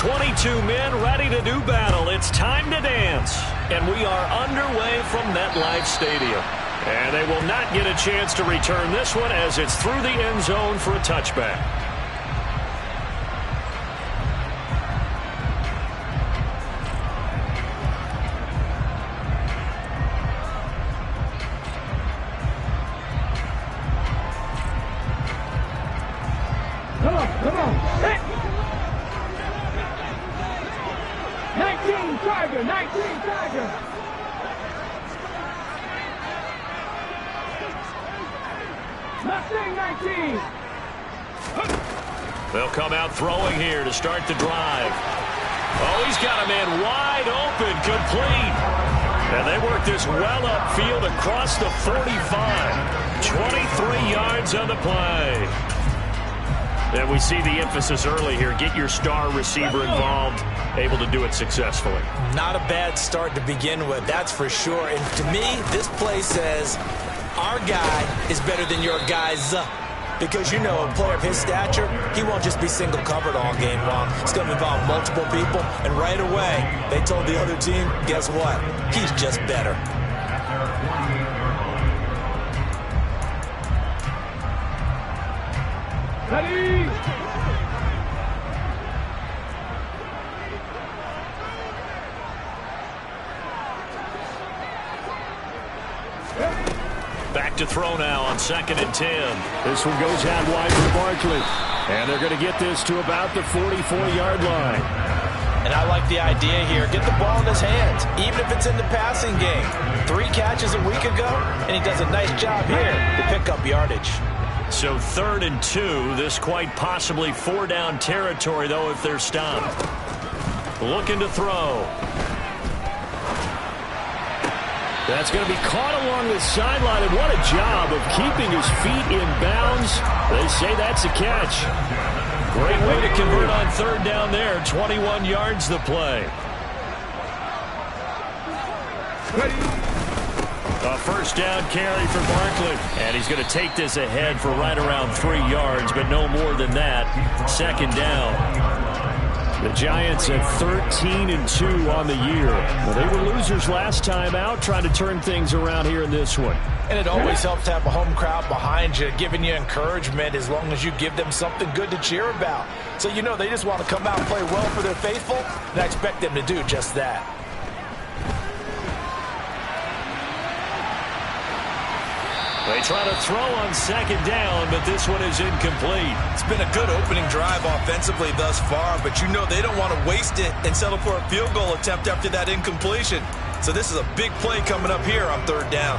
22 men ready to do battle. It's time to dance. And we are underway from MetLife Stadium. And they will not get a chance to return this one as it's through the end zone for a touchback. Come on. Hit. 19 Tiger. Mustang 19. They'll come out throwing here to start the drive. Oh, he's got a man wide open, complete. And they work this well upfield across the 45. 23 yards on the play. And we see the emphasis early here. Get your star receiver involved, able to do it successfully. Not a bad start to begin with, that's for sure. And to me, this play says our guy is better than your guy's. Because, you know, a player of his stature, he won't just be single covered all game long. It's going to involve multiple people. And right away, they told the other team, guess what? He's just better. Ready. Back to throw now on 2nd and 10. This one goes out wide for Barkley. And they're going to get this to about the 44-yard line. And I like the idea here. Get the ball in his hands, even if it's in the passing game. 3 catches a week ago, and he does a nice job here to pick up yardage. So 3rd and 2. This quite possibly 4-down territory, though, if they're stopped. Looking to throw. That's going to be caught along the sideline, and what a job of keeping his feet in bounds. They say that's a catch. Great way to convert on 3rd down there. 21 yards the play. A 1st down carry for Barkley. And he's going to take this ahead for right around 3 yards, but no more than that. 2nd down. The Giants at 13-2 on the year. Well, they were losers last time out, trying to turn things around here in this one. And it always helps to have a home crowd behind you, giving you encouragement as long as you give them something good to cheer about. So, you know, they just want to come out and play well for their faithful, and I expect them to do just that. They try to throw on 2nd down, but this one is incomplete. It's been a good opening drive offensively thus far, but you know they don't want to waste it and settle for a field goal attempt after that incompletion. So this is a big play coming up here on 3rd down.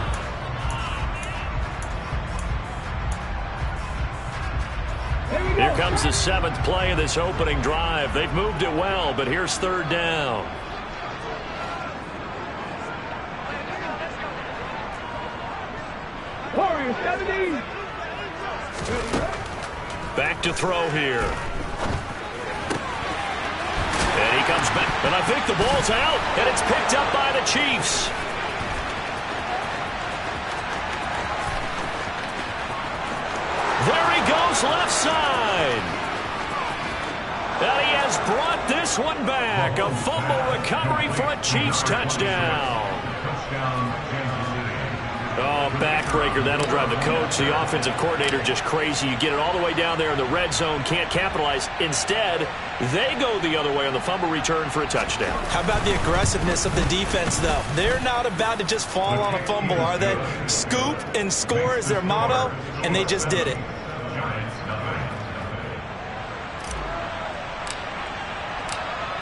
Here comes the 7th play of this opening drive. They've moved it well, but here's 3rd down. Warriors 70. Back to throw here. And he comes back. And I think the ball's out. And it's picked up by the Chiefs. There he goes, left side. And he has brought this one back. A fumble recovery for a Chiefs touchdown. Oh, backbreaker. That'll drive the coach, the offensive coordinator, just crazy. You get it all the way down there in the red zone, can't capitalize. Instead, they go the other way on the fumble return for a touchdown. How about the aggressiveness of the defense, though? They're not about to just fall on a fumble, are they? Scoop and score is their motto, and they just did it.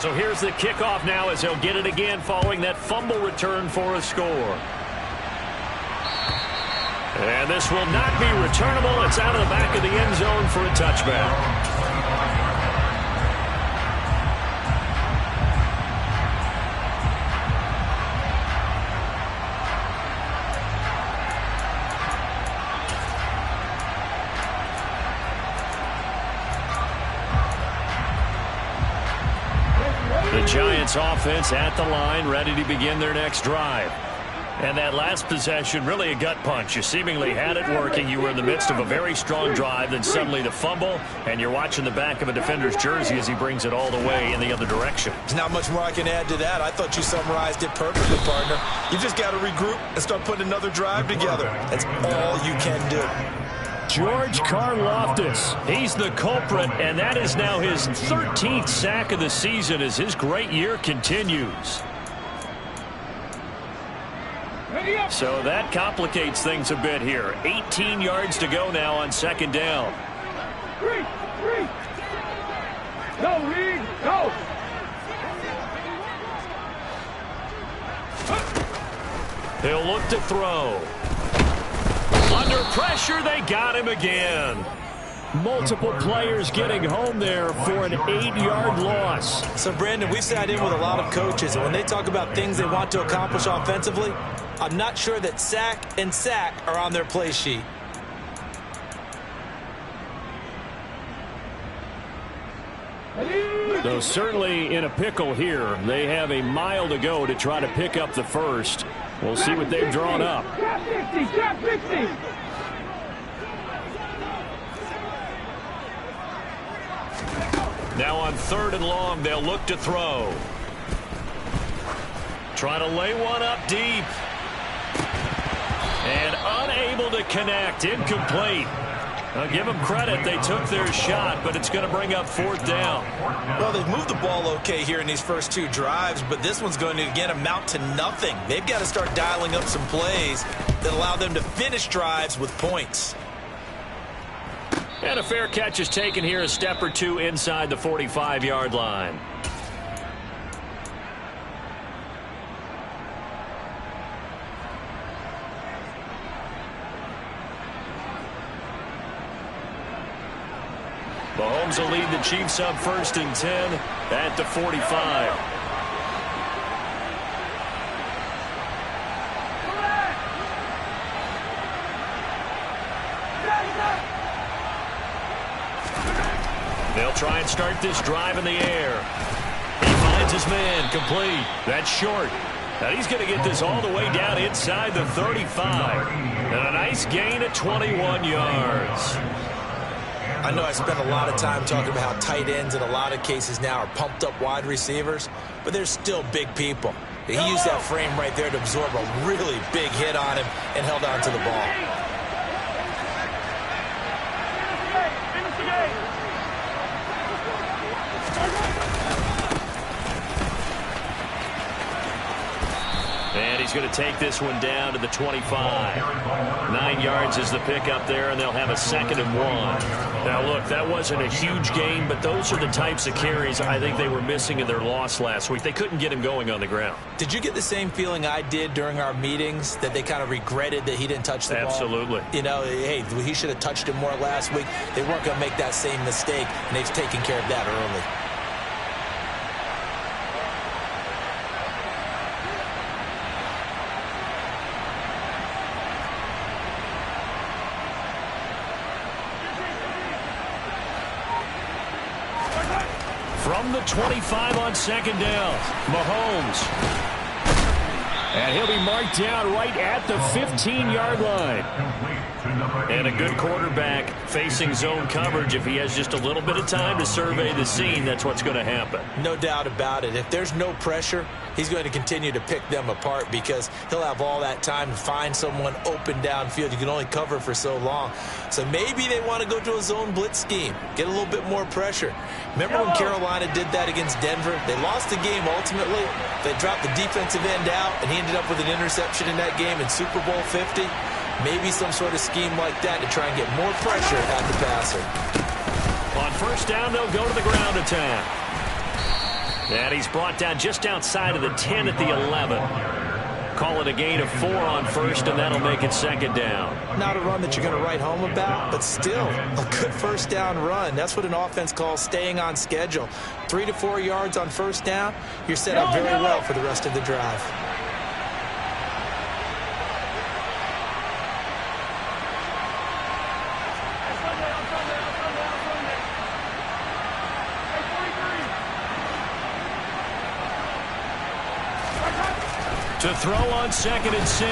So here's the kickoff now as they'll get it again following that fumble return for a score. And this will not be returnable. It's out of the back of the end zone for a touchback. The Giants offense at the line, ready to begin their next drive. And that last possession, really a gut punch. You seemingly had it working. You were in the midst of a very strong drive, then suddenly the fumble, and you're watching the back of a defender's jersey as he brings it all the way in the other direction. There's not much more I can add to that. I thought you summarized it perfectly, partner. You just got to regroup and start putting another drive together. That's all you can do. George Karlaftis, he's the culprit, and that is now his 13th sack of the season as his great year continues. So that complicates things a bit here. 18 yards to go now on second down. Read. Go, Reed. Go. He'll look to throw. Under pressure, they got him again. Multiple players getting home there for an 8-yard loss. So, Brandon, we've sat in with a lot of coaches, and when they talk about things they want to accomplish offensively, I'm not sure that sack and sack are on their play sheet. Though certainly in a pickle here. They have a mile to go to try to pick up the first. We'll see what they've drawn up. Got 50. Got 50. Now on 3rd and long, they'll look to throw. Trying to lay one up deep. And unable to connect. Incomplete. I'll give them credit. They took their shot, but it's going to bring up 4th down. Well, they've moved the ball okay here in these first 2 drives, but this one's going to, again, amount to nothing. They've got to start dialing up some plays that allow them to finish drives with points. And a fair catch is taken here, a step or two inside the 45-yard line. Mahomes will lead the Chiefs up 1st and 10 at the 45. They'll try and start this drive in the air. He finds his man, complete. That's short. Now he's going to get this all the way down inside the 35. And a nice gain of 21 yards. I know I spent a lot of time talking about how tight ends in a lot of cases now are pumped up wide receivers, but they're still big people. He used that frame right there to absorb a really big hit on him and held on to the ball. And he's going to take this one down to the 25. 9 yards is the pickup there, and they'll have a 2nd and 1. Now, look, that wasn't a huge gain, but those are the types of carries I think they were missing in their loss last week. They couldn't get him going on the ground. Did you get the same feeling I did during our meetings, that they kind of regretted that he didn't touch the ball? Absolutely. You know, hey, he should have touched it more last week. They weren't going to make that same mistake, and they've taken care of that early. From the 25 on 2nd down, Mahomes. And he'll be marked down right at the 15-yard line. And a good quarterback facing zone coverage. If he has just a little bit of time to survey the scene, that's what's going to happen. No doubt about it. If there's no pressure, he's going to continue to pick them apart because he'll have all that time to find someone open downfield. You can only cover for so long. So maybe they want to go to a zone blitz scheme, get a little bit more pressure. Remember when Carolina did that against Denver? They lost the game ultimately. They dropped the defensive end out, and he ended up with an interception in that game in Super Bowl 50. Maybe some sort of scheme like that to try and get more pressure at the passer. On 1st down, they'll go to the ground attack. And he's brought down just outside of the 10 at the 11. Call it a gain of 4 on 1st, and that'll make it 2nd down. Not a run that you're going to write home about, but still a good 1st down run. That's what an offense calls staying on schedule. 3 to 4 yards on 1st down, you're set up very well for the rest of the drive. To throw on 2nd and 6.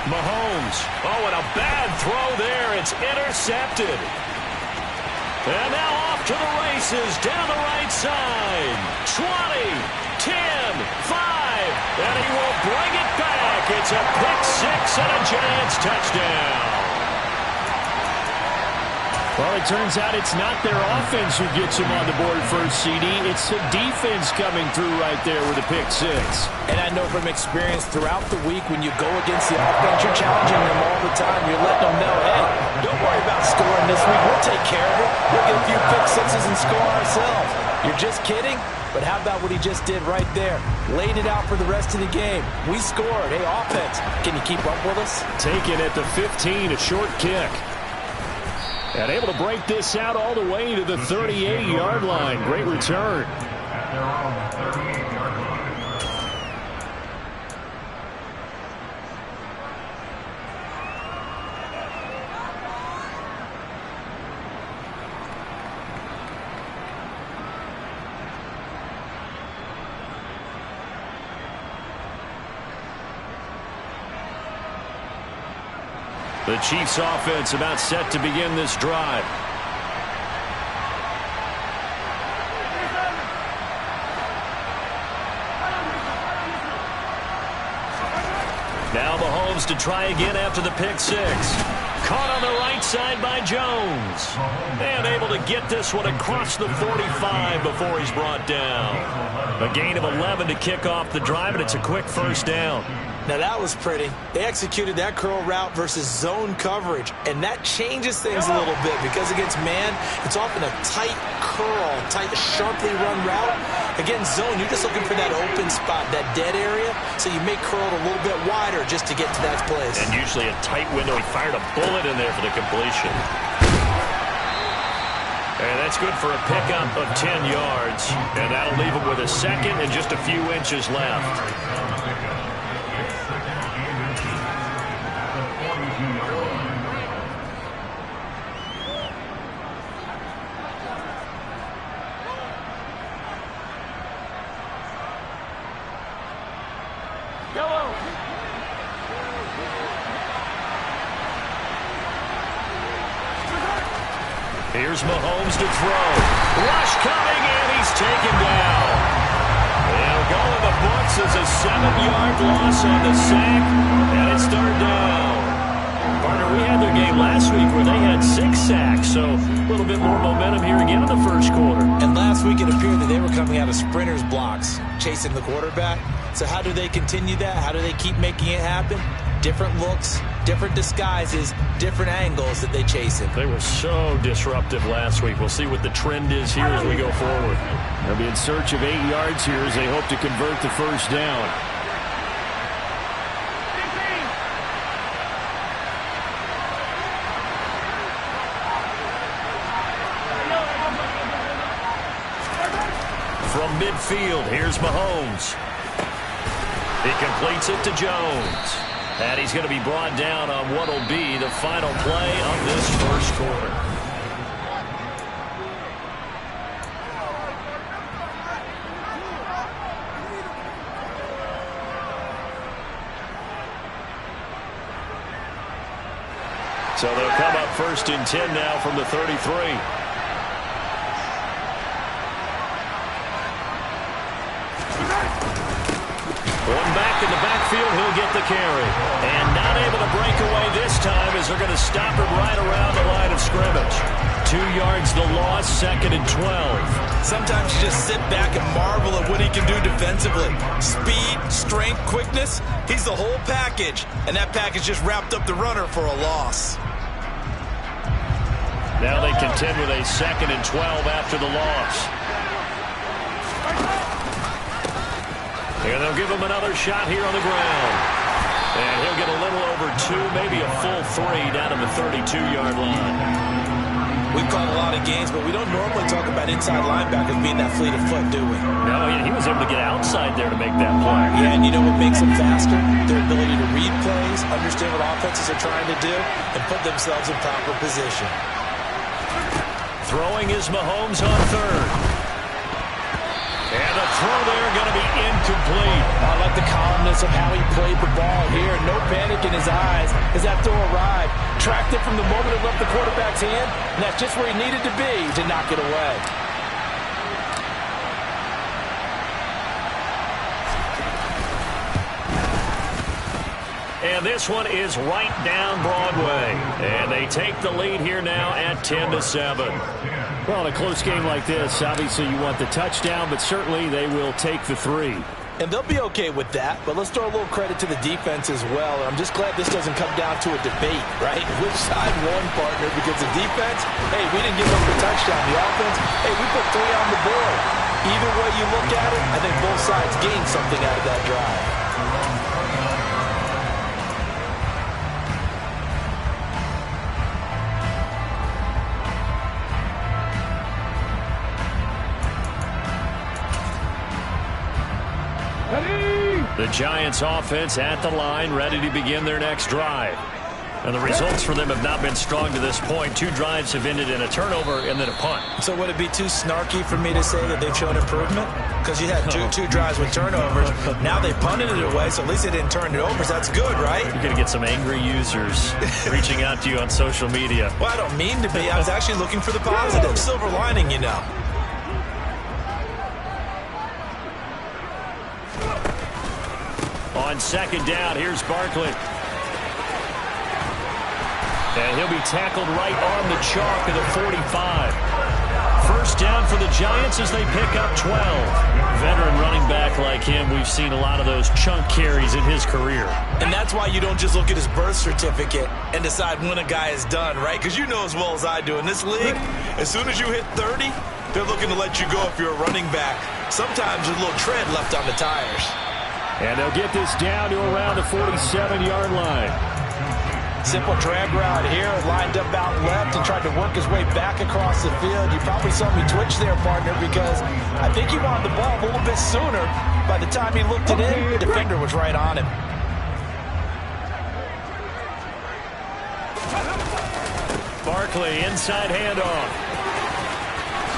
Mahomes. Oh, and a bad throw there. It's intercepted. And now off to the races down the right side. 20, 10, 5. And he will bring it back. It's a pick 6 and a Giants touchdown. Well, it turns out it's not their offense who gets them on the board first, CD. It's the defense coming through right there with a pick 6. And I know from experience throughout the week when you go against the offense, you're challenging them all the time. You're letting them know, hey, don't worry about scoring this week. We'll take care of it. We'll get a few pick 6s and score ourselves. You're just kidding? But how about what he just did right there? Laid it out for the rest of the game. We scored. Hey, offense, can you keep up with us? Taken at the 15, a short kick. And able to break this out all the way to the 38-yard line. Great return. The Chiefs offense about set to begin this drive. Now Mahomes to try again after the pick 6. Caught on the right side by Jones. And able to get this one across the 45 before he's brought down. A gain of 11 to kick off the drive, and it's a quick first down. Now that was pretty. They executed that curl route versus zone coverage, and that changes things a little bit because against man, it's often a tight curl, tight, sharply run route. Against zone, you're just looking for that open spot, that dead area, so you may curl it a little bit wider just to get to that place. And usually a tight window. He fired a bullet in there for the completion. And that's good for a pickup of 10 yards, and that'll leave him with a second and just a few inches left. Here's Mahomes to throw. Rush coming, and he's taken down. They'll go in the books as a 7-yard loss on the sack, and it's third down. Partner, we had their game last week where they had 6 sacks, so a little bit more momentum here again in the first quarter. And last week it appeared that they were coming out of sprinters blocks, chasing the quarterback. So how do they continue that? How do they keep making it happen? Different looks, different disguises, different angles that they chase him. They were so disruptive last week. We'll see what the trend is here as we go forward. They'll be in search of 8 yards here as they hope to convert the first down. From midfield, here's Mahomes. He completes it to Jones. And he's going to be brought down on what will be the final play of this first quarter. So they'll come up 1st and 10 now from the 33. One back in the backfield, he'll get the carry. And not able to break away this time as they're going to stop him right around the line of scrimmage. 2 yards the loss, 2nd and 12. Sometimes you just sit back and marvel at what he can do defensively. Speed, strength, quickness, he's the whole package. And that package just wrapped up the runner for a loss. Now they contend with a 2nd and 12 after the loss. And they'll give him another shot here on the ground. And he'll get a little over 2, maybe a full 3 down to the 32-yard line. We've called a lot of games, but we don't normally talk about inside linebackers being that fleet of foot, do we? No, he was able to get outside there to make that play. Yeah, and you know what makes them faster? Their ability to read plays, understand what offenses are trying to do, and put themselves in proper position. Throwing is Mahomes on 3rd. And And the throw there going to be incomplete. I like the calmness of how he played the ball here. No panic in his eyes as that throw arrived. Tracked it from the moment it left the quarterback's hand, and that's just where he needed to be to knock it away. And this one is right down Broadway. And they take the lead here now at 10-7. Well, in a close game like this, obviously you want the touchdown, but certainly they will take the 3. And they'll be okay with that, but let's throw a little credit to the defense as well. And I'm just glad this doesn't come down to a debate, right? Which side won, partner? Because the defense, hey, we didn't give up the touchdown. The offense, hey, we put 3 on the board. Either way you look at it, I think both sides gained something out of that drive. The Giants offense at the line, ready to begin their next drive. And the results for them have not been strong to this point. 2 drives have ended in a turnover and then a punt. So would it be too snarky for me to say that they've shown improvement? Because you had two drives with turnovers. Now they punted it away, so at least they didn't turn it over. So that's good, right? You're going to get some angry users reaching out to you on social media. Well, I don't mean to be. I was actually looking for the positive. Silver lining, you know. On second down, here's Barkley. And he'll be tackled right on the chalk of the 45. First down for the Giants as they pick up 12. Veteran running back like him, we've seen a lot of those chunk carries in his career. And that's why you don't just look at his birth certificate and decide when a guy is done, right? Because you know as well as I do, in this league, as soon as you hit 30, they're looking to let you go if you're a running back. Sometimes there's a little tread left on the tires. And they'll get this down to around the 47-yard line. Simple drag route here, lined up out left and tried to work his way back across the field. You probably saw me twitch there, partner, because I think he wanted the ball a little bit sooner. By the time he looked it in, the defender was right on him. Barkley, inside handoff.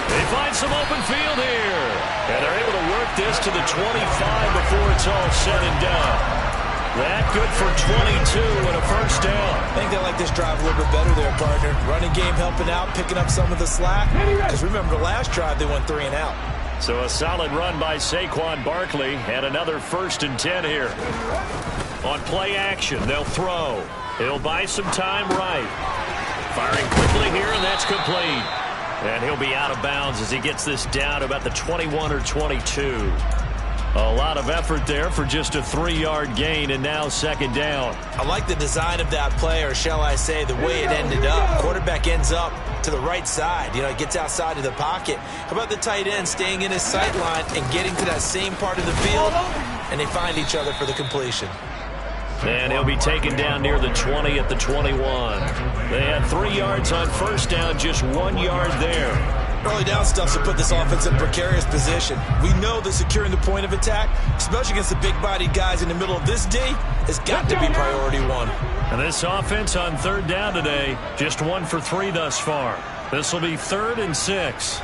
They find some open field here. And they're able to work this to the 25 before it's all said and done. That good for 22 and a first down. I think they like this drive a little bit better there, partner. Running game helping out, picking up some of the slack. Because remember, the last drive they went 3 and out. So a solid run by Saquon Barkley and another 1st and 10 here. On play action, they'll throw. He'll buy some time right. Firing quickly here, and that's complete. And he'll be out of bounds as he gets this down to about the 21 or 22. A lot of effort there for just a 3-yard gain, and now second down. I like the design of that play, or shall I say the way it ended up. Quarterback ends up to the right side. You know, he gets outside of the pocket. How about the tight end staying in his sight line and getting to that same part of the field, and they find each other for the completion. And he'll be taken down near the 20 at the 21. They had 3 yards on first down, just 1 yard there. Early down stuff to put this offense in a precarious position. We know that securing the point of attack, especially against the big-bodied guys in the middle of this D, has got to be priority 1. And this offense on third down today, just 1 for 3 thus far. This will be 3rd and 6.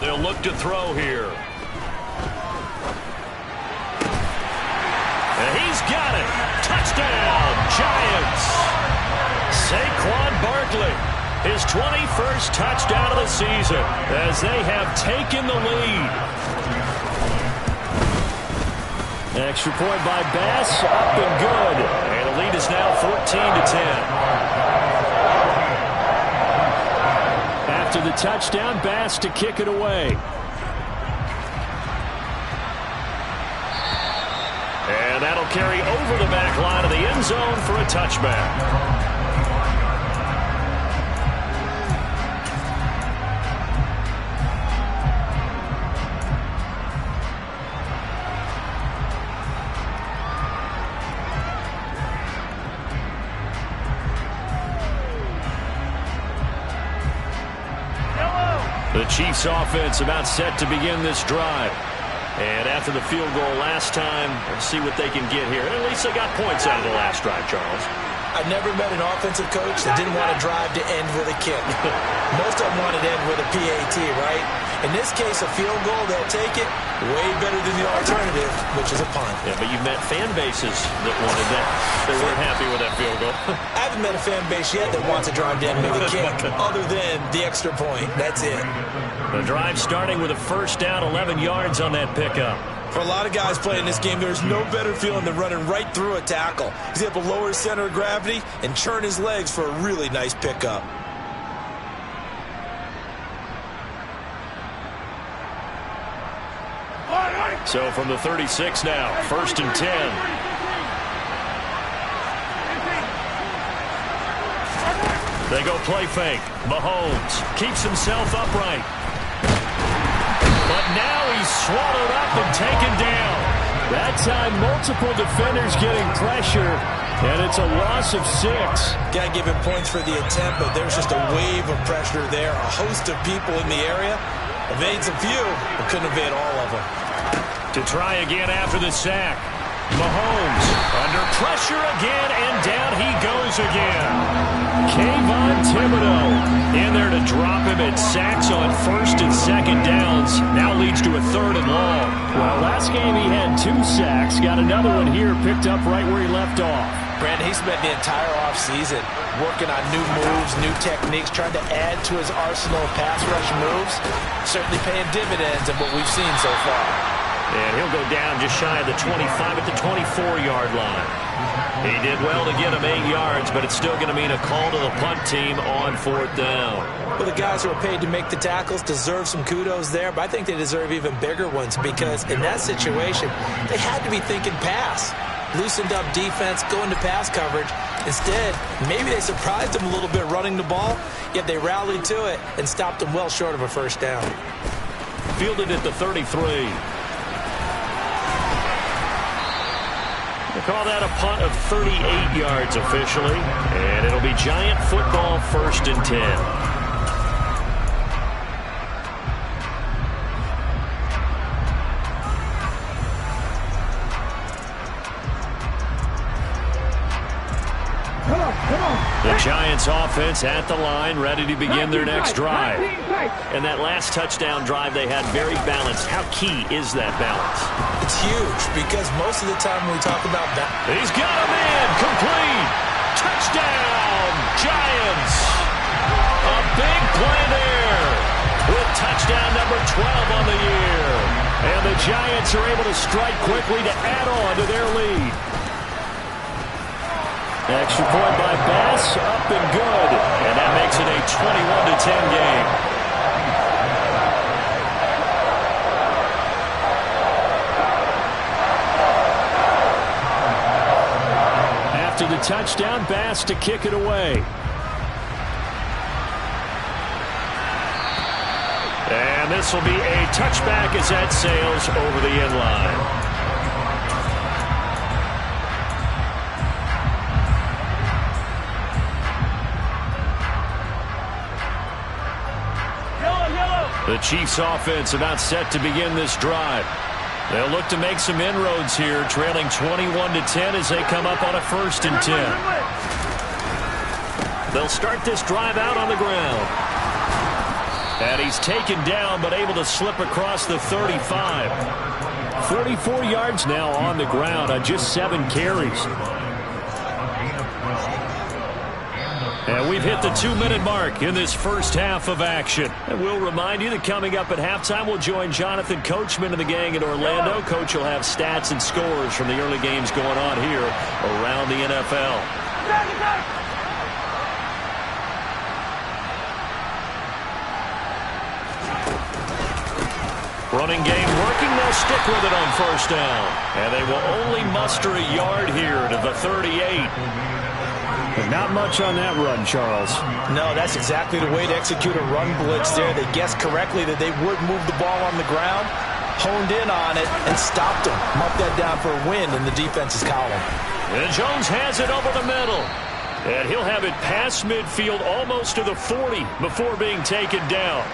They'll look to throw here. And he's got it. Touchdown, Giants. Saquon Barkley, his 21st touchdown of the season as they have taken the lead. Extra point by Bass, up and good. And the lead is now 14-10. After the touchdown, Bass to kick it away. And that'll carry over the back line of the end zone for a touchback. The Chiefs offense about set to begin this drive. And after the field goal last time, let's see what they can get here. At least they got points out of the last drive, Charles. I've never met an offensive coach that didn't want to drive to end with a kick. Most of them wanted to end with a PAT, right? In this case, a field goal, they'll take it. Way better than the alternative, which is a punt. Yeah, but you've met fan bases that wanted that. They weren't happy with that field goal. I haven't met a fan base yet that wants to drive to end with a kick, other than the extra point. That's it. The drive starting with a first down, 11 yards on that pickup. For a lot of guys playing this game, there's no better feeling than running right through a tackle. He's able to lower his center of gravity and churn his legs for a really nice pickup. So from the 36 now, 1st and 10. They go play fake. Mahomes keeps himself upright. But now he's swallowed up and taken down. That time, multiple defenders getting pressure, and it's a loss of 6. Got to give him points for the attempt, but there's just a wave of pressure there. A host of people in the area. Evades a few, but couldn't evade all of them. To try again after the sack. Mahomes under pressure again, and down he goes again. Kayvon Thibodeau in there to drop him at sacks on 1st and 2nd downs. Now leads to a 3rd and long. Well, last game he had 2 sacks. Got another one here, picked up right where he left off. Brandon, he spent the entire offseason working on new moves, new techniques, trying to add to his arsenal of pass rush moves. Certainly paying dividends of what we've seen so far. And he'll go down just shy of the 25 at the 24-yard line. He did well to get him 8 yards, but it's still going to mean a call to the punt team on 4th down. Well, the guys who are paid to make the tackles deserve some kudos there, but I think they deserve even bigger ones because in that situation, they had to be thinking pass. Loosened up defense, going to pass coverage. Instead, maybe they surprised them a little bit running the ball, yet they rallied to it and stopped them well short of a 1st down. Fielded at the 33. They call that a punt of 38 yards officially, and it'll be Giant football 1st and 10. The Giants offense at the line, ready to begin their next drive. And that last touchdown drive they had very balanced. How key is that balance? It's huge because most of the time when we talk about that. He's got him in, complete. Touchdown, Giants. A big play there with touchdown number 12 on the year. And the Giants are able to strike quickly to add on to their lead. Extra point by Bass, up and good. And that makes it a 21-10 game. After the touchdown, Bass to kick it away. And this will be a touchback as that sails over the end line. The Chiefs offense about set to begin this drive. They'll look to make some inroads here, trailing 21-10 as they come up on a 1st and 10. They'll start this drive out on the ground. And he's taken down but able to slip across the 35. 44 yards now on the ground on just 7 carries. And we've hit the 2-minute mark in this first half of action. And we'll remind you that coming up at halftime, we'll join Jonathan Coachman and the gang in Orlando. Coach will have stats and scores from the early games going on here around the NFL. Running game working. They'll stick with it on 1st down. And they will only muster a yard here to the 38. But not much on that run, Charles. No, that's exactly the way to execute a run blitz there. They guessed correctly that they would move the ball on the ground, honed in on it, and stopped them. Marked that down for a win in the defense's column. And Jones has it over the middle. And he'll have it past midfield almost to the 40 before being taken down.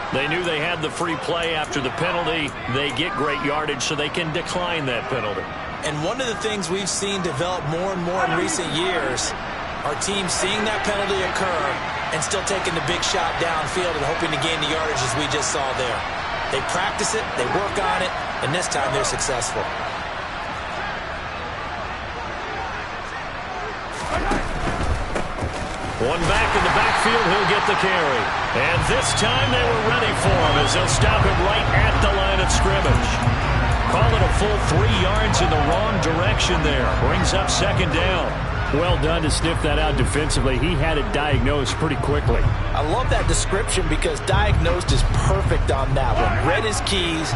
They knew they had the free play after the penalty. They get great yardage so they can decline that penalty. And one of the things we've seen develop more and more in recent years Our team seeing that penalty occur and still taking the big shot downfield and hoping to gain the yardage as we just saw there. They practice it, they work on it, and this time they're successful. One back in the backfield, he'll get the carry. And this time they were ready for him as they'll stop him right at the line of scrimmage. Call it a full 3 yards in the wrong direction there. Brings up second down. Well done to sniff that out defensively. He had it diagnosed pretty quickly. I love that description because diagnosed is perfect on that one. Read his keys,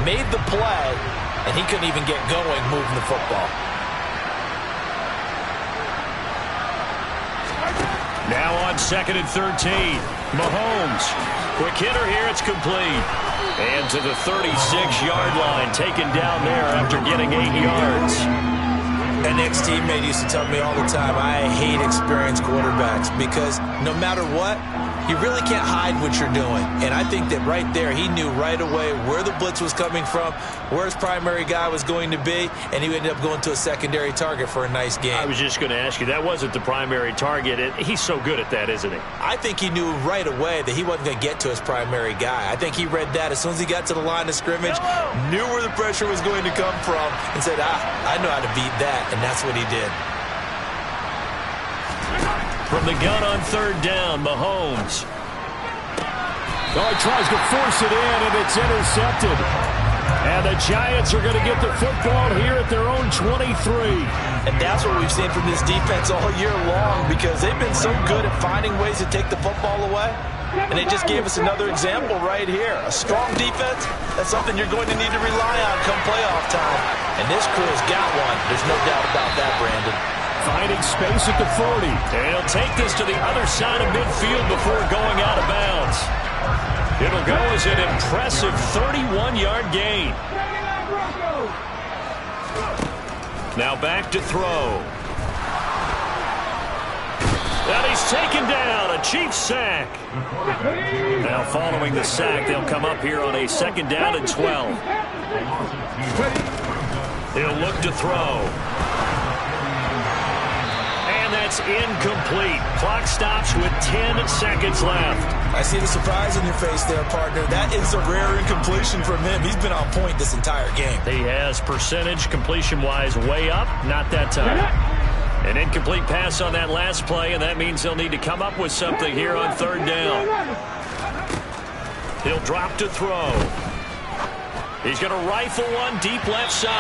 made the play, and he couldn't even get going moving the football. Now on 2nd and 13. Mahomes. Quick hitter here. It's complete. And to the 36-yard line. Taken down there after getting 8 yards. An ex-teammate used to tell me all the time, I hate experienced quarterbacks because no matter what, you really can't hide what you're doing. And I think that right there, he knew right away where the blitz was coming from, where his primary guy was going to be, and he ended up going to a secondary target for a nice game. I was just going to ask you, that wasn't the primary target. He's so good at that, isn't he? I think he knew right away that he wasn't going to get to his primary guy. I think he read that as soon as he got to the line of scrimmage, knew where the pressure was going to come from, and said, I know how to beat that, and that's what he did. From the gun on 3rd down, Mahomes. Oh, he tries to force it in, and it's intercepted. And the Giants are going to get the football here at their own 23. And that's what we've seen from this defense all year long because they've been so good at finding ways to take the football away. And they just gave us another example right here. A strong defense, that's something you're going to need to rely on come playoff time. And this crew has got one. There's no doubt about that, Brandon. Finding space at the 40. And he'll take this to the other side of midfield before going out of bounds. It'll go as an impressive 31-yard gain. Now back to throw. And he's taken down. A Chiefs sack. Now following the sack, they'll come up here on a 2nd down and 12. He'll look to throw. That's incomplete. Clock stops with 10 seconds left. I see the surprise in your face there, partner. That is a rare incompletion from him. He's been on point this entire game. He has percentage completion-wise way up. Not that time. An incomplete pass on that last play, and that means they'll need to come up with something here on 3rd down. He'll drop to throw. He's going to rifle one deep left side.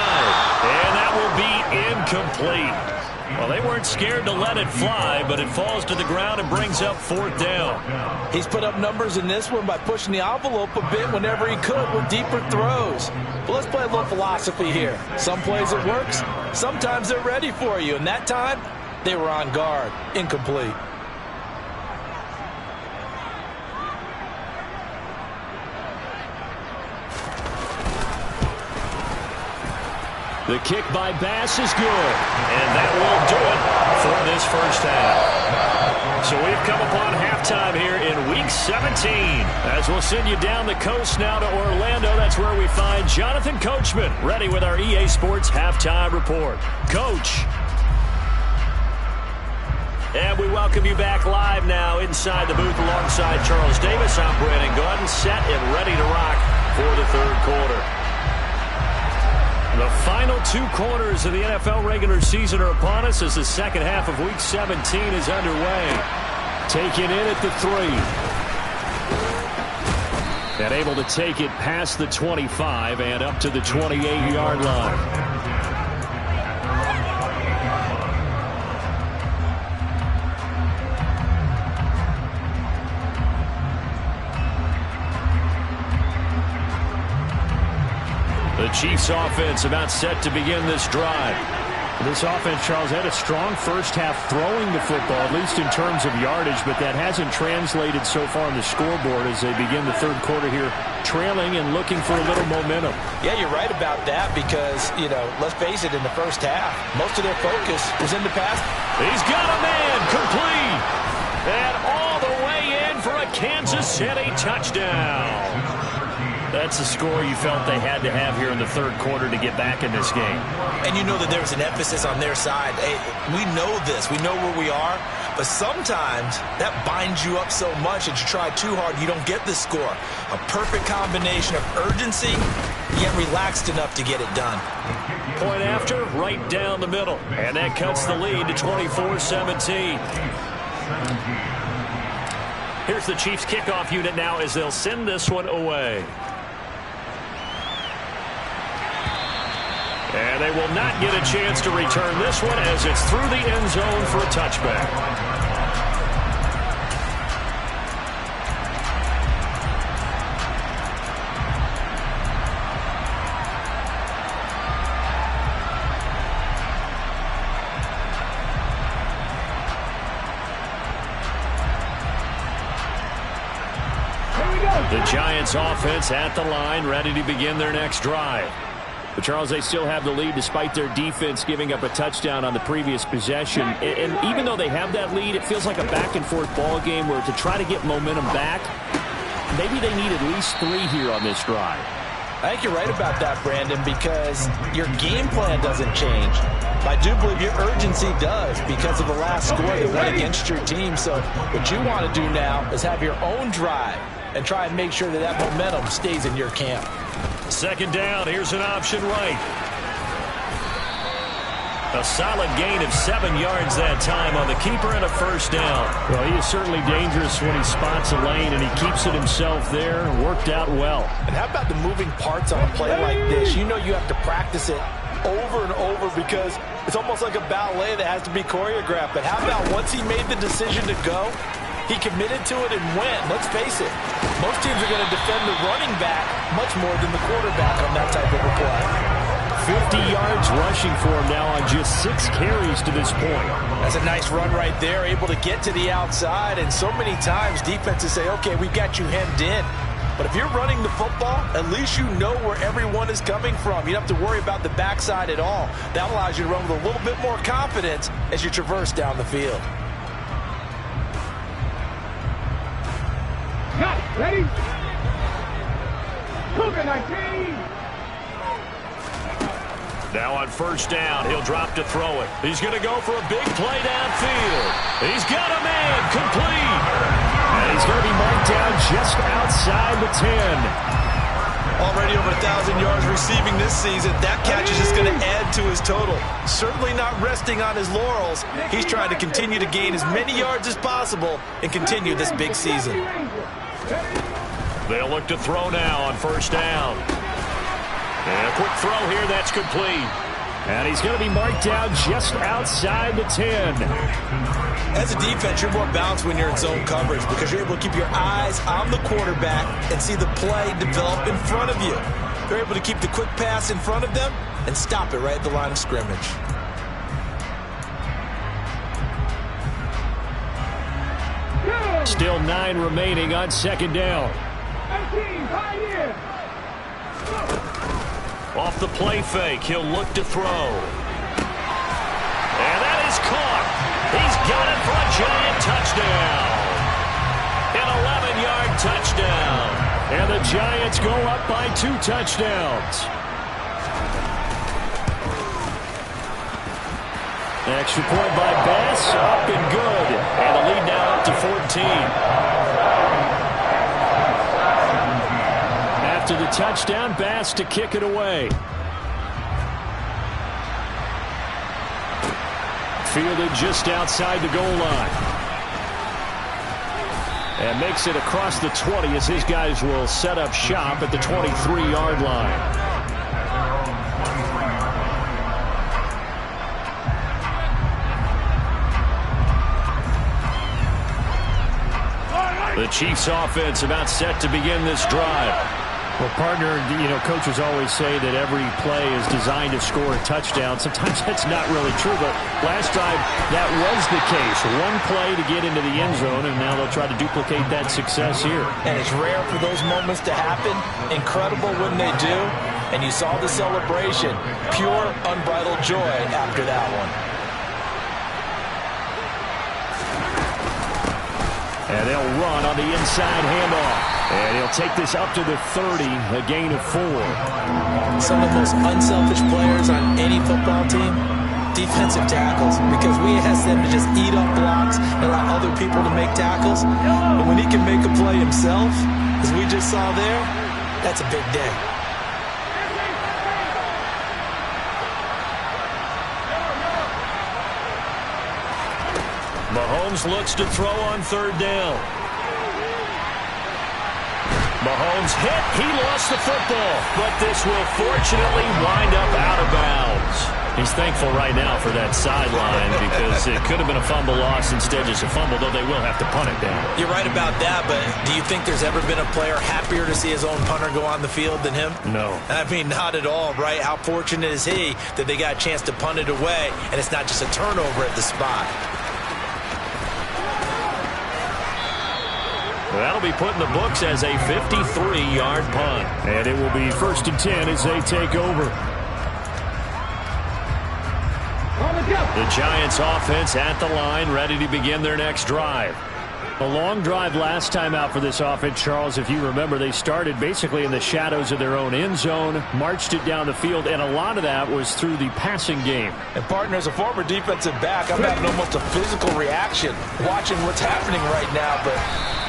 And that will be incomplete. Well, they weren't scared to let it fly, but it falls to the ground and brings up 4th down. He's put up numbers in this one by pushing the envelope a bit whenever he could with deeper throws. But let's play a little philosophy here. Some plays it works, sometimes they're ready for you, and that time they were on guard. Incomplete. The kick by Bass is good, and that will do it for this first half. So we've come upon halftime here in Week 17. As we'll send you down the coast now to Orlando, that's where we find Jonathan Coachman, ready with our EA Sports Halftime Report. Coach. And we welcome you back live now inside the booth alongside Charles Davis. I'm Brandon Gordon, set and ready to rock for the 3rd quarter. The final 2 quarters of the NFL regular season are upon us as the 2nd half of Week 17 is underway. Taken in at the 3. And able to take it past the 25 and up to the 28-yard line. The Chiefs offense about set to begin this drive. This offense, Charles, had a strong first half throwing the football, at least in terms of yardage, but that hasn't translated so far on the scoreboard as they begin the 3rd quarter here, trailing and looking for a little momentum. Yeah, you're right about that because, let's face it, in the first half, most of their focus was in the pass. He's got a man complete. And all the way in for a Kansas City touchdown. That's the score you felt they had to have here in the third quarter to get back in this game. And you know that there's an emphasis on their side. Hey, we know this. We know where we are. But sometimes that binds you up so much that you try too hard, you don't get the score. A perfect combination of urgency, yet relaxed enough to get it done. Point after, right down the middle. And that cuts the lead to 24-17. Here's the Chiefs kickoff unit now as they'll send this one away. And they will not get a chance to return this one as it's through the end zone for a touchback. The Giants offense at the line, ready to begin their next drive. But, Charles, they still have the lead despite their defense giving up a touchdown on the previous possession. And even though they have that lead, it feels like a back-and-forth ball game where to try to get momentum back, maybe they need at least 3 here on this drive. I think you're right about that, Brandon, because your game plan doesn't change. I do believe your urgency does because of the last score that went against your team. So what you want to do now is have your own drive and try and make sure that that momentum stays in your camp. Second down, here's an option right. A solid gain of 7 yards that time on the keeper and a first down. Well, he is certainly dangerous when he spots a lane, and he keeps it himself there. Worked out well. And how about the moving parts on a play like this? You know you have to practice it over and over because it's almost like a ballet that has to be choreographed. But how about once he made the decision to go, he committed to it and went. Let's face it, most teams are going to defend the running back much more than the quarterback on that type of a play. 50 yards rushing for him now on just 6 carries to this point. That's a nice run right there, able to get to the outside. And so many times defenses say, okay, we've got you hemmed in. But if you're running the football, at least you know where everyone is coming from. You don't have to worry about the backside at all. That allows you to run with a little bit more confidence as you traverse down the field. Ready? Cougar 19. Now on first down, he'll drop to throw it. He's going to go for a big play downfield. He's got a man complete. And he's going to be marked down just outside the 10. Already over 1,000 yards receiving this season. That catch is just going to add to his total. Certainly not resting on his laurels. He's trying to continue to gain as many yards as possible and continue this big season. They'll look to throw now on first down. And a quick throw here, that's complete. And he's going to be marked down just outside the 10. As a defense, you're more balanced when you're in zone coverage because you're able to keep your eyes on the quarterback and see the play develop in front of you. You're able to keep the quick pass in front of them and stop it right at the line of scrimmage. Still 9 remaining on second down. Off the play fake, he'll look to throw. And that is caught. He's got it for a giant touchdown. An 11-yard touchdown. And the Giants go up by 2 touchdowns. Extra point by Bass, up and good. And the lead now up to 14. After the touchdown, Bass to kick it away. Fielded just outside the goal line. And makes it across the 20 as his guys will set up shop at the 23-yard line. The Chiefs offense about set to begin this drive. Well, partner, you know, coaches always say that every play is designed to score a touchdown. Sometimes that's not really true, but last drive that was the case. One play to get into the end zone, and now they'll try to duplicate that success here. And it's rare for those moments to happen. Incredible when they do. And you saw the celebration. Pure, unbridled joy after that one. And they'll run on the inside handoff. And he'll take this up to the 30, a gain of 4. Some of the most unselfish players on any football team, defensive tackles, because we ask them to just eat up blocks and allow other people to make tackles. But when he can make a play himself, as we just saw there, that's a big day. Mahomes looks to throw on 3rd down. Mahomes hit. He lost the football, but this will fortunately wind up out of bounds. He's thankful right now for that sideline because it could have been a fumble loss, instead just a fumble, though they will have to punt it down. You're right about that, but do you think there's ever been a player happier to see his own punter go on the field than him? No. I mean, not at all, right? How fortunate is he that they got a chance to punt it away, and it's not just a turnover at the spot. That'll be put in the books as a 53-yard punt. And it will be 1st and 10 as they take over. The Giants offense at the line, ready to begin their next drive. A long drive last time out for this offense, Charles. If you remember, they started basically in the shadows of their own end zone, marched it down the field, and a lot of that was through the passing game. And, partner, as a former defensive back, I'm having almost a physical reaction watching what's happening right now. But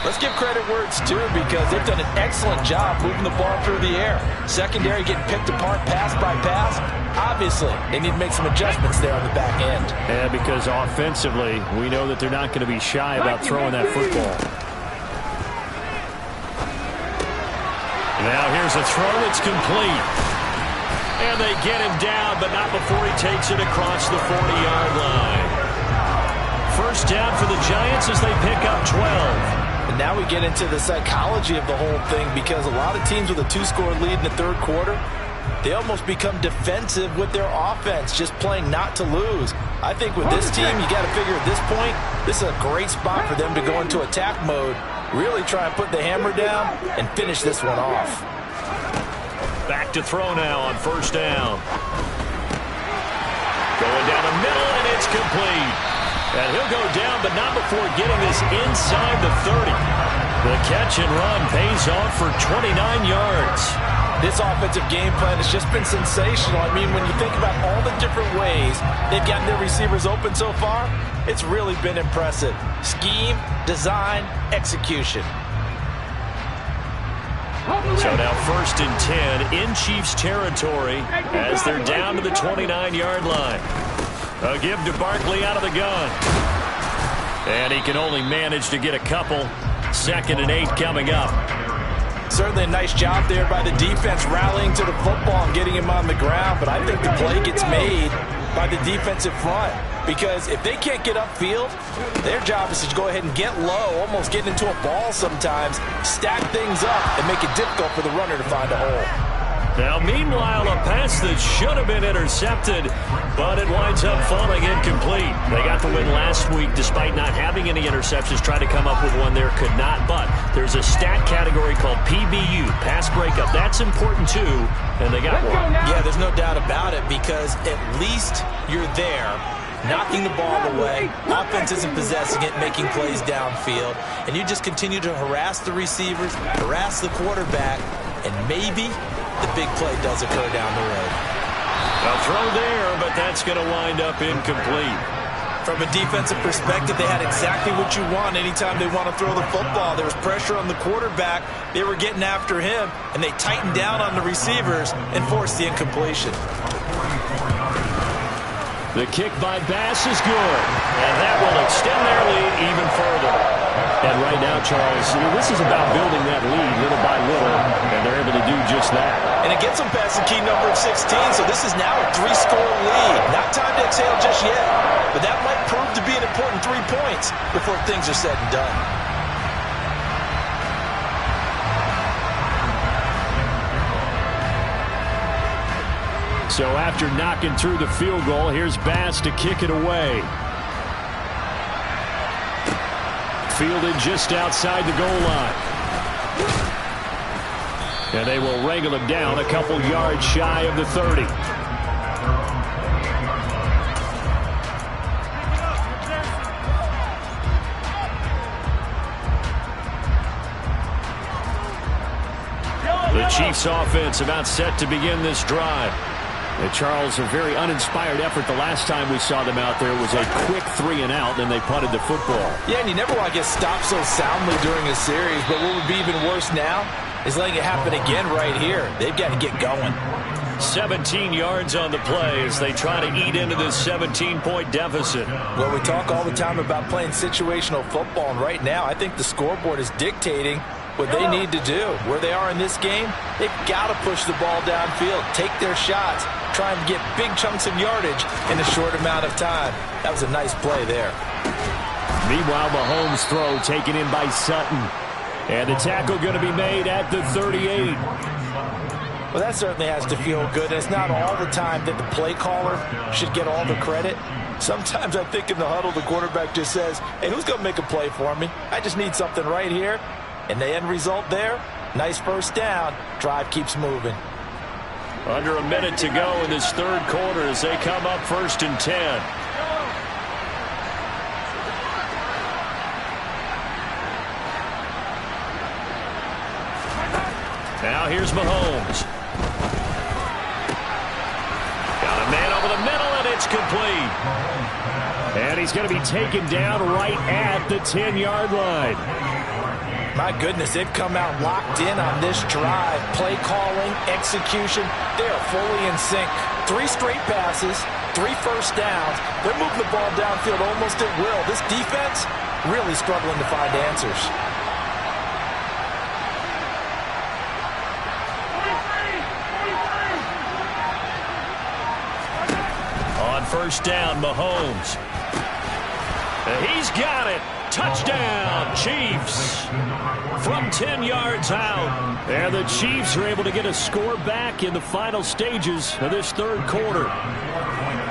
let's give credit where it's due, because they've done an excellent job moving the ball through the air. Secondary getting picked apart pass by pass. Obviously, they need to make some adjustments there on the back end. Yeah, because offensively, we know that they're not going to be shy about throwing that football. Now here's a throw that's complete. And they get him down, but not before he takes it across the 40-yard line. 1st down for the Giants as they pick up 12. And now we get into the psychology of the whole thing, because a lot of teams with a 2-score lead in the 3rd quarter, they almost become defensive with their offense, just playing not to lose. I think with this team, you got to figure at this point, this is a great spot for them to go into attack mode, really try and put the hammer down and finish this one off. Back to throw now on 1st down. Going down the middle, and it's complete. And he'll go down, but not before getting this inside the 30. The catch and run pays off for 29 yards. This offensive game plan has just been sensational. I mean, when you think about all the different ways they've gotten their receivers open so far, it's really been impressive. Scheme, design, execution. So now 1st and 10 in Chiefs territory as they're down to the 29-yard line. A give to Barkley out of the gun. And he can only manage to get a couple. 2nd and 8 coming up. Certainly a nice job there by the defense rallying to the football and getting him on the ground, but I think the play gets made by the defensive front, because if they can't get upfield, their job is to go ahead and get low, almost get into a ball sometimes, stack things up, and make it difficult for the runner to find a hole. Now, meanwhile, a pass that should have been intercepted, but it winds up falling incomplete. They got the win last week despite not having any interceptions. Tried to come up with one there, could not. But there's a stat category called PBU, pass breakup. That's important, too, and they got one. Yeah, there's no doubt about it, because at least you're there, knocking the ball away, offense isn't possessing it, making plays downfield, and you just continue to harass the receivers, harass the quarterback, and maybe the big play does occur down the road. A throw there, but that's going to wind up incomplete. From a defensive perspective, they had exactly what you want anytime they want to throw the football. There was pressure on the quarterback. They were getting after him, and they tightened down on the receivers and forced the incompletion. The kick by Bass is good, and that will extend their lead even further. And right now, Charles, this is about building that lead little by little, and they're able to do just that. And it gets them past the key number of 16, so this is now a 3-score lead. Not time to exhale just yet, but that might prove to be an important 3 points before things are said and done. So after knocking through the field goal, here's Bass to kick it away. Fielded just outside the goal line. And they will wrangle him down a couple yards shy of the 30. The Chiefs offense about set to begin this drive. Charles, a very uninspired effort the last time we saw them out there was a quick 3-and-out, then they punted the football. Yeah, and you never want to get stopped so soundly during a series, but what would be even worse now is letting it happen again right here. They've got to get going. 17 yards on the play as they try to eat into this 17-point deficit. Well, we talk all the time about playing situational football, and right now I think the scoreboard is dictating what they need to do. Where they are in this game, they've got to push the ball downfield, take their shots, try and get big chunks of yardage in a short amount of time. That was a nice play there. Meanwhile, Mahomes' throw taken in by Sutton. And the tackle going to be made at the 38. Well, that certainly has to feel good. And it's not all the time that the play caller should get all the credit. Sometimes I think in the huddle, the quarterback just says, hey, who's going to make a play for me? I just need something right here. And the end result there, nice first down. Drive keeps moving. Under a minute to go in this third quarter as they come up 1st and 10. Now here's Mahomes. Got a man over the middle, and it's complete. And he's going to be taken down right at the 10-yard line. My goodness, they've come out locked in on this drive. Play calling, execution, they are fully in sync. 3 straight passes, 3 first downs. They're moving the ball downfield almost at will. This defense really struggling to find answers. On first down, Mahomes. He's got it. Touchdown, Chiefs. From 10 yards out. And the Chiefs are able to get a score back in the final stages of this third quarter.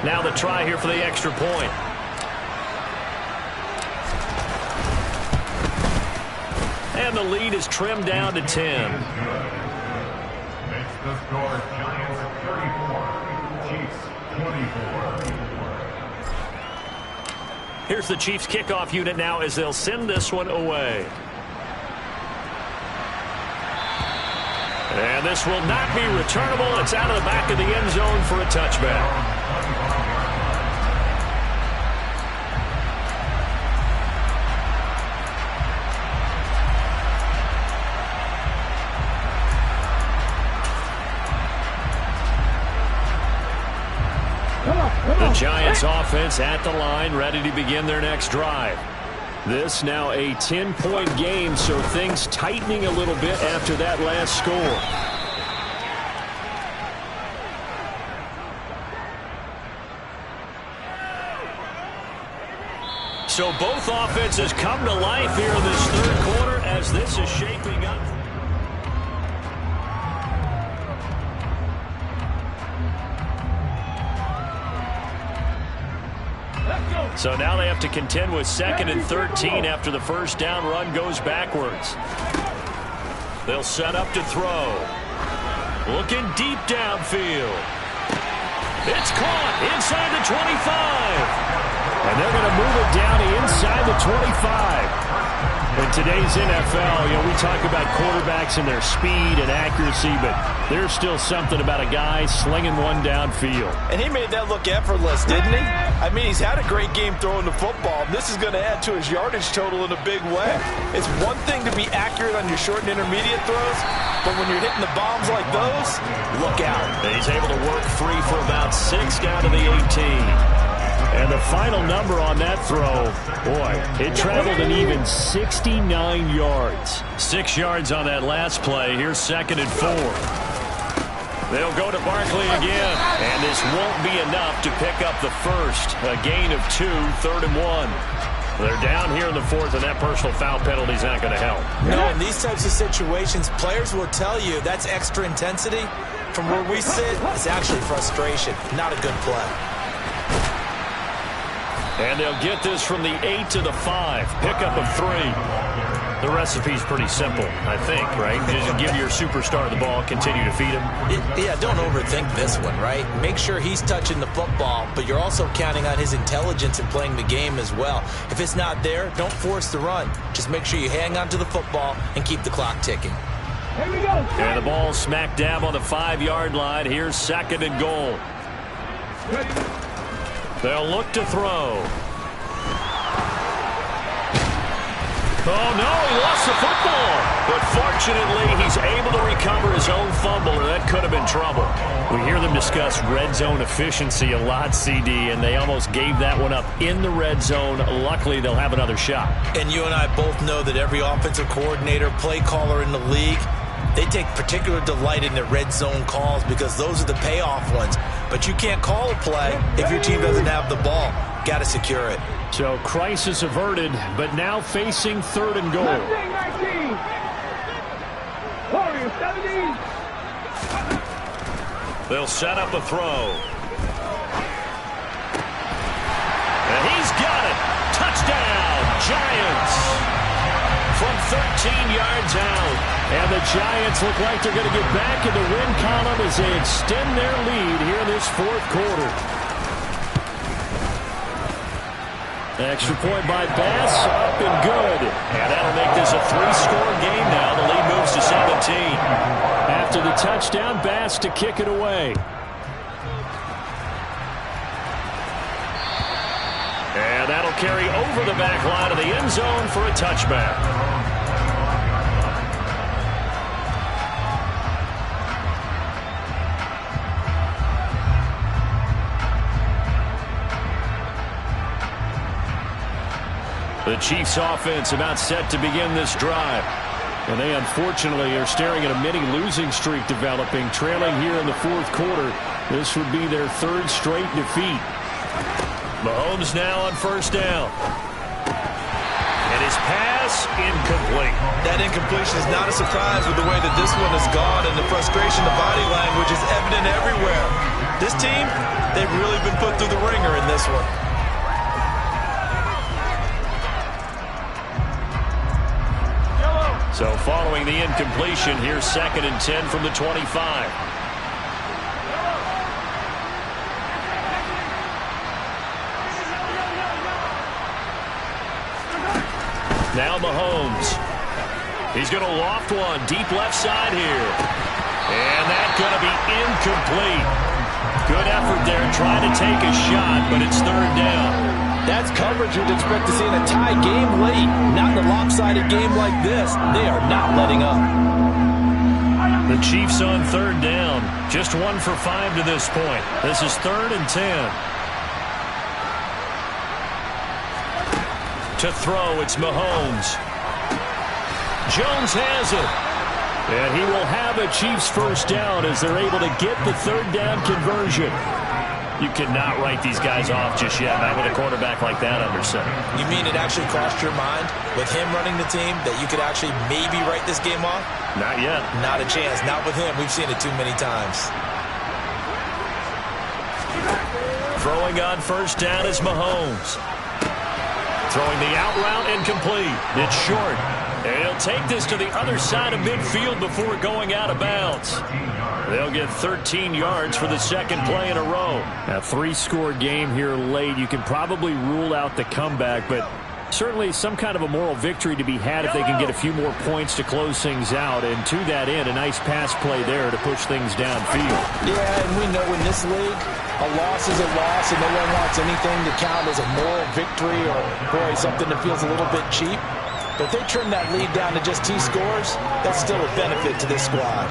Now the try here for the extra point. And the lead is trimmed down to 10. Makes the score Giants 34, Chiefs 24. Here's the Chiefs kickoff unit now as they'll send this one away. And this will not be returnable. It's out of the back of the end zone for a touchback. The Giants offense at the line, ready to begin their next drive. This now a 10-point game, so things tightening a little bit after that last score. So both offenses come to life here in this third quarter as this is shaping up. So now they have to contend with 2nd and 13 after the first down run goes backwards. They'll set up to throw. Looking deep downfield. It's caught inside the 25. And they're going to move it down inside the 25. In today's NFL, we talk about quarterbacks and their speed and accuracy, but there's still something about a guy slinging one downfield. And he made that look effortless, didn't he? I mean, he's had a great game throwing the football. This is going to add to his yardage total in a big way. It's one thing to be accurate on your short and intermediate throws, but when you're hitting the bombs like those, look out. And he's able to work free for about 6 down to the 18. And the final number on that throw, boy, it traveled an even 69 yards. 6 yards on that last play. Here's 2nd and 4. They'll go to Barkley again, and this won't be enough to pick up the first. A gain of 2, 3rd and 1. They're down here in the 4th, and that personal foul penalty is not going to help. No, in these types of situations, players will tell you that's extra intensity. From where we sit, it's actually frustration, not a good play. And they'll get this from the 8 to the 5. Pickup of 3. The recipe's pretty simple, I think, right? Just give your superstar the ball, continue to feed him. Yeah, don't overthink this one, right? Make sure he's touching the football, but you're also counting on his intelligence in playing the game as well. If it's not there, don't force the run. Just make sure you hang on to the football and keep the clock ticking. And the ball smack dab on the 5-yard line. Here's 2nd and goal. They'll look to throw. Oh, no, he lost the football. But fortunately, he's able to recover his own fumble, or that could have been trouble. We hear them discuss red zone efficiency a lot, CD, and they almost gave that one up in the red zone. Luckily, they'll have another shot. And you and I both know that every offensive coordinator, play caller in the league, they take particular delight in the red zone calls because those are the payoff ones. But you can't call a play if your team doesn't have the ball. Got to secure it. So crisis averted, but now facing 3rd and goal. They'll set up a throw. And he's got it. Touchdown, Giants. From 13 yards out. And the Giants look like they're going to get back in the win column as they extend their lead here in this 4th quarter. Extra point by Bass, up and good. And that'll make this a 3-score game now. The lead moves to 17. After the touchdown, Bass to kick it away. And that'll carry over the back line of the end zone for a touchback. The Chiefs offense about set to begin this drive. And they unfortunately are staring at a mini losing streak developing, trailing here in the 4th quarter. This would be their 3rd straight defeat. Mahomes now on 1st down. And his pass incomplete. That incompletion is not a surprise with the way that this one has gone, and the frustration, the body language is evident everywhere. This team, they've really been put through the ringer in this one. So following the incompletion, here's 2nd and 10 from the 25. Now Mahomes. He's going to loft one deep left side here. And that's going to be incomplete. Good effort there trying to take a shot, but it's 3rd down. That's coverage you'd expect to see in a tie game late. Not in a lopsided game like this. They are not letting up. The Chiefs on 3rd down. Just 1 for 5 to this point. This is 3rd and 10. To throw, it's Mahomes. Jones has it. And he will have a Chiefs 1st down as they're able to get the 3rd down conversion. You cannot write these guys off just yet, not with a quarterback like that under center. You mean it actually crossed your mind with him running the team that you could actually maybe write this game off? Not yet. Not a chance. Not with him. We've seen it too many times. Throwing on 1st down is Mahomes. Throwing the out route incomplete. It's short. And he'll take this to the other side of midfield before going out of bounds. They'll get 13 yards for the 2nd play in a row. A 3-score game here late. You can probably rule out the comeback, but certainly some kind of a moral victory to be had if they can get a few more points to close things out. And to that end, a nice pass play there to push things downfield. Yeah, and we know in this league, a loss is a loss, and no one wants anything to count as a moral victory or, boy, something that feels a little bit cheap. But if they trim that lead down to just 2 scores, that's still a benefit to this squad.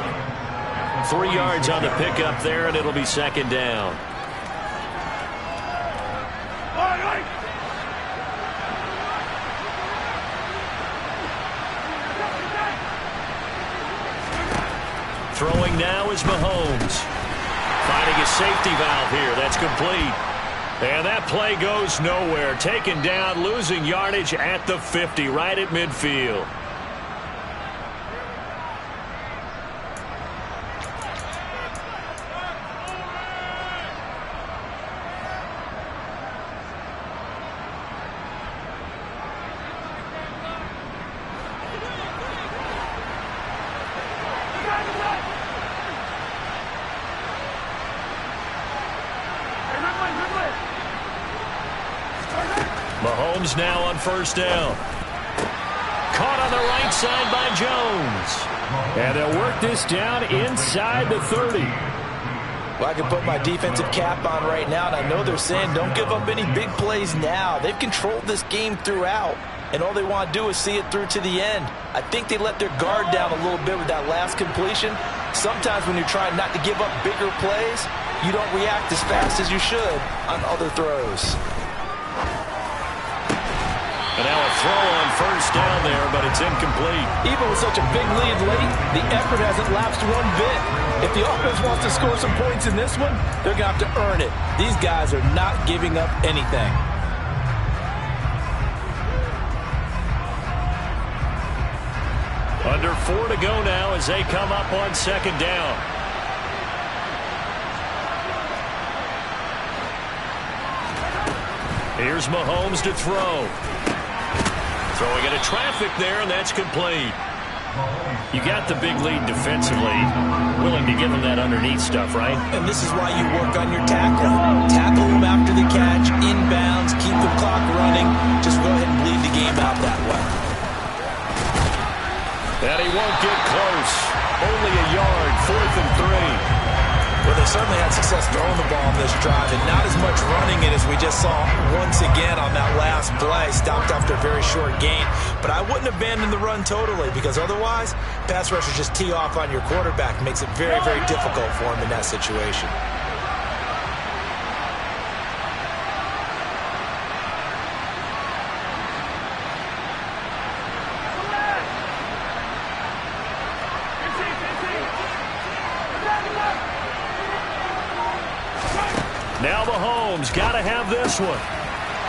3 yards on the pickup there, and it'll be 2nd down. Throwing now is Mahomes. Finding a safety valve here. That's complete. And that play goes nowhere. Taken down, losing yardage at the 50, right at midfield. Mahomes now on 1st down. Caught on the right side by Jones. And they'll work this down inside the 30. Well, I can put my defensive cap on right now, and I know they're saying don't give up any big plays now. They've controlled this game throughout, and all they want to do is see it through to the end. I think they let their guard down a little bit with that last completion. Sometimes when you're trying not to give up bigger plays, you don't react as fast as you should on other throws. And now a throw on first down there, but it's incomplete. Even with such a big lead late, the effort hasn't lapsed one bit. If the offense wants to score some points in this one, they're going to have to earn it. These guys are not giving up anything. Under 4 to go now as they come up on second down. Here's Mahomes to throw. Throwing into traffic there, and that's complete. You got the big lead defensively. Willing to give them that underneath stuff, right? And this is why you work on your tackling. Tackle them after the catch, inbounds, keep the clock running. Just go ahead and bleed the game out that way. And he won't get close. Only a yard, 4th and 3. Well, they certainly had success throwing the ball on this drive, and not as much running it as we just saw once again on that last play. Stopped after a very short gain. But I wouldn't abandon the run totally, because otherwise, pass rushers just tee off on your quarterback. Makes it very, very difficult for him in that situation. Now Mahomes got to have this one.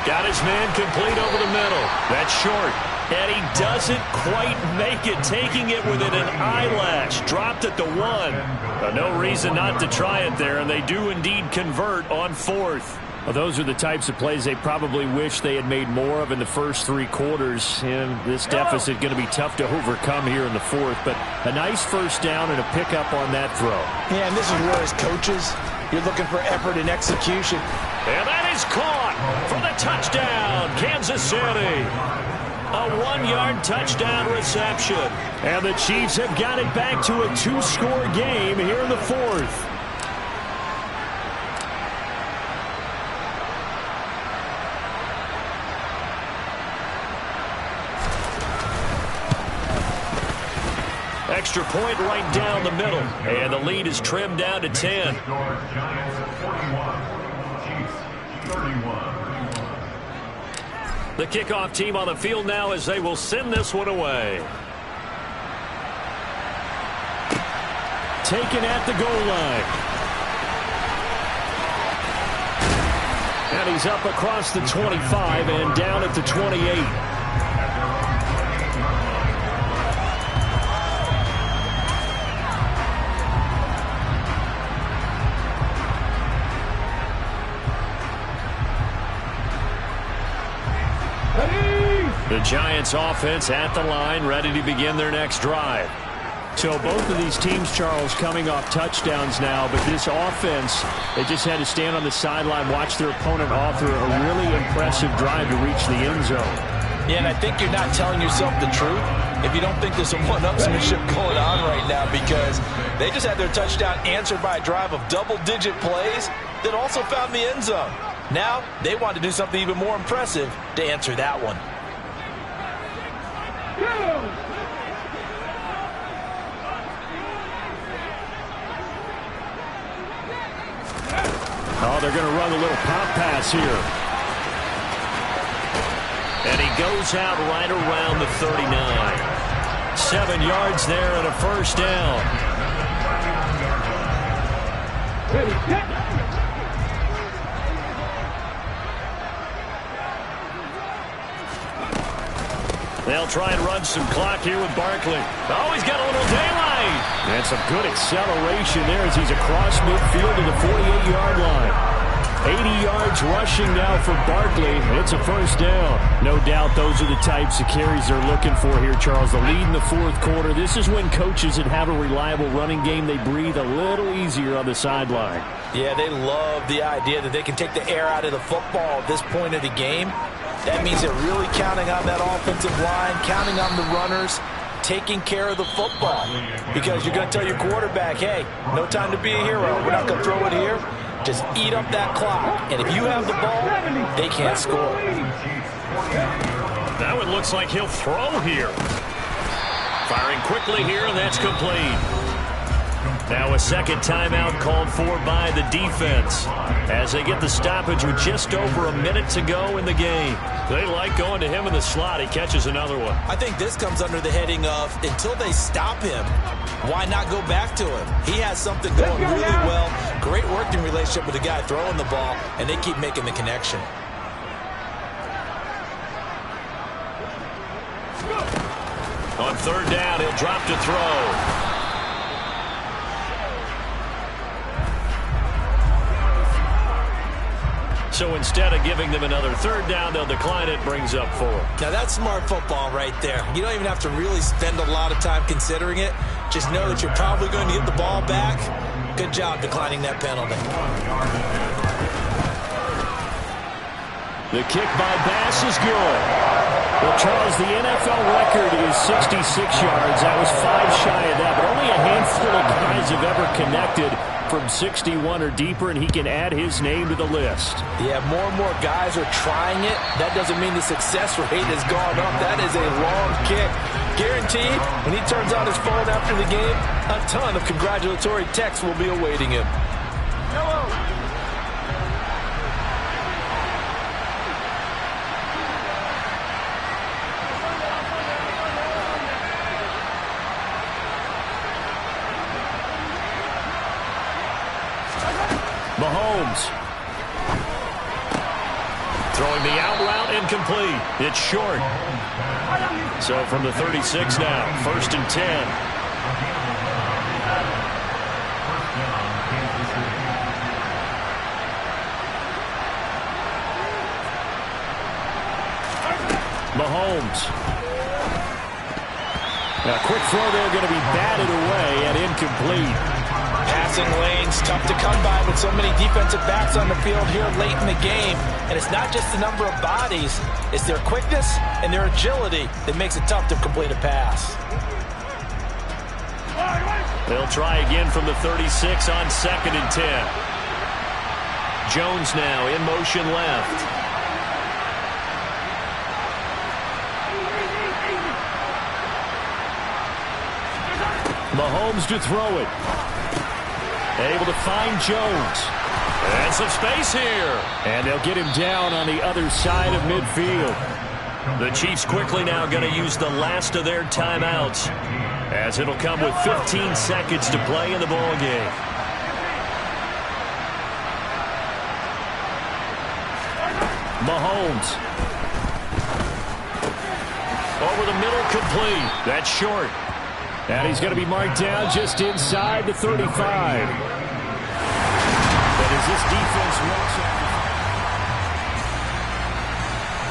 Got his man complete over the middle. That's short. And he doesn't quite make it, taking it within an eyelash. Dropped at the 1. No reason not to try it there, and they do indeed convert on 4th. Well, those are the types of plays they probably wish they had made more of in the first 3 quarters. And this deficit going to be tough to overcome here in the 4th. But a nice first down and a pickup on that throw. Yeah, and this is where as coaches, you're looking for effort and execution. And that is caught for the touchdown, Kansas City. A 1-yard touchdown reception. And the Chiefs have got it back to a 2-score game here in the 4th. Extra point right down the middle. And the lead is trimmed down to 10. The kickoff team on the field now as they will send this one away. Taken at the goal line. And he's up across the 25 and down at the 28. The Giants offense at the line, ready to begin their next drive. So both of these teams, Charles, coming off touchdowns now, but this offense, they just had to stand on the sideline, watch their opponent offer a really impressive drive to reach the end zone. Yeah, and I think you're not telling yourself the truth if you don't think there's some one-upsmanship going on right now, because they just had their touchdown answered by a drive of double-digit plays that also found the end zone. Now, they want to do something even more impressive to answer that one. Oh, they're going to run a little pop pass here. And he goes out right around the 39. 7 yards there and a first down. They'll try and run some clock here with Barkley. Oh, he's got a little daylight. And some good acceleration there as he's across midfield to the 48-yard line. 80 yards rushing now for Barkley. It's a first down. No doubt those are the types of carries they're looking for here, Charles. The lead in the 4th quarter. This is when coaches that have a reliable running game, they breathe a little easier on the sideline. Yeah, they love the idea that they can take the air out of the football at this point of the game. That means they're really counting on that offensive line, counting on the runners. taking care of the football. Because you're going to tell your quarterback, hey, no time to be a hero. We're not going to throw it here. Just eat up that clock. And if you have the ball, they can't score. That one looks like he'll throw here. Firing quickly here, and that's complete. Now a second timeout called for by the defense as they get the stoppage with just over a minute to go in the game. They like going to him in the slot. He catches another one. I think this comes under the heading of until they stop him, why not go back to him? He has something going really well. Great working relationship with the guy throwing the ball, and they keep making the connection. On third down, he'll drop to throw. So instead of giving them another third down, they'll decline it, brings up 4. Now that's smart football right there. You don't even have to really spend a lot of time considering it. Just know that you're probably going to get the ball back. Good job declining that penalty. The kick by Bass is good. Well, Charles, the NFL record is 66 yards. That was 5 shy of that, but only a handful of guys have ever connected from 61 or deeper, and he can add his name to the list. Yeah, more and more guys are trying it. That doesn't mean the success rate has gone up. That is a long kick. Guaranteed, when he turns on his phone after the game, a ton of congratulatory texts will be awaiting him. Mahomes. Throwing the out route incomplete. It's short. So from the 36 now, 1st and 10. Mahomes. Now, quick throw there, going to be batted away and incomplete. Passing lanes, tough to come by with so many defensive backs on the field here late in the game. And it's not just the number of bodies, it's their quickness and their agility that makes it tough to complete a pass. They'll try again from the 36 on 2nd and 10. Jones now in motion left. Mahomes to throw it. Able to find Jones. And some space here. And they'll get him down on the other side of midfield. The Chiefs quickly now going to use the last of their timeouts, as it'll come with 15 seconds to play in the ball game. Mahomes. Over the middle, complete. That's short. And he's going to be marked down just inside the 35. But as this defense walks up.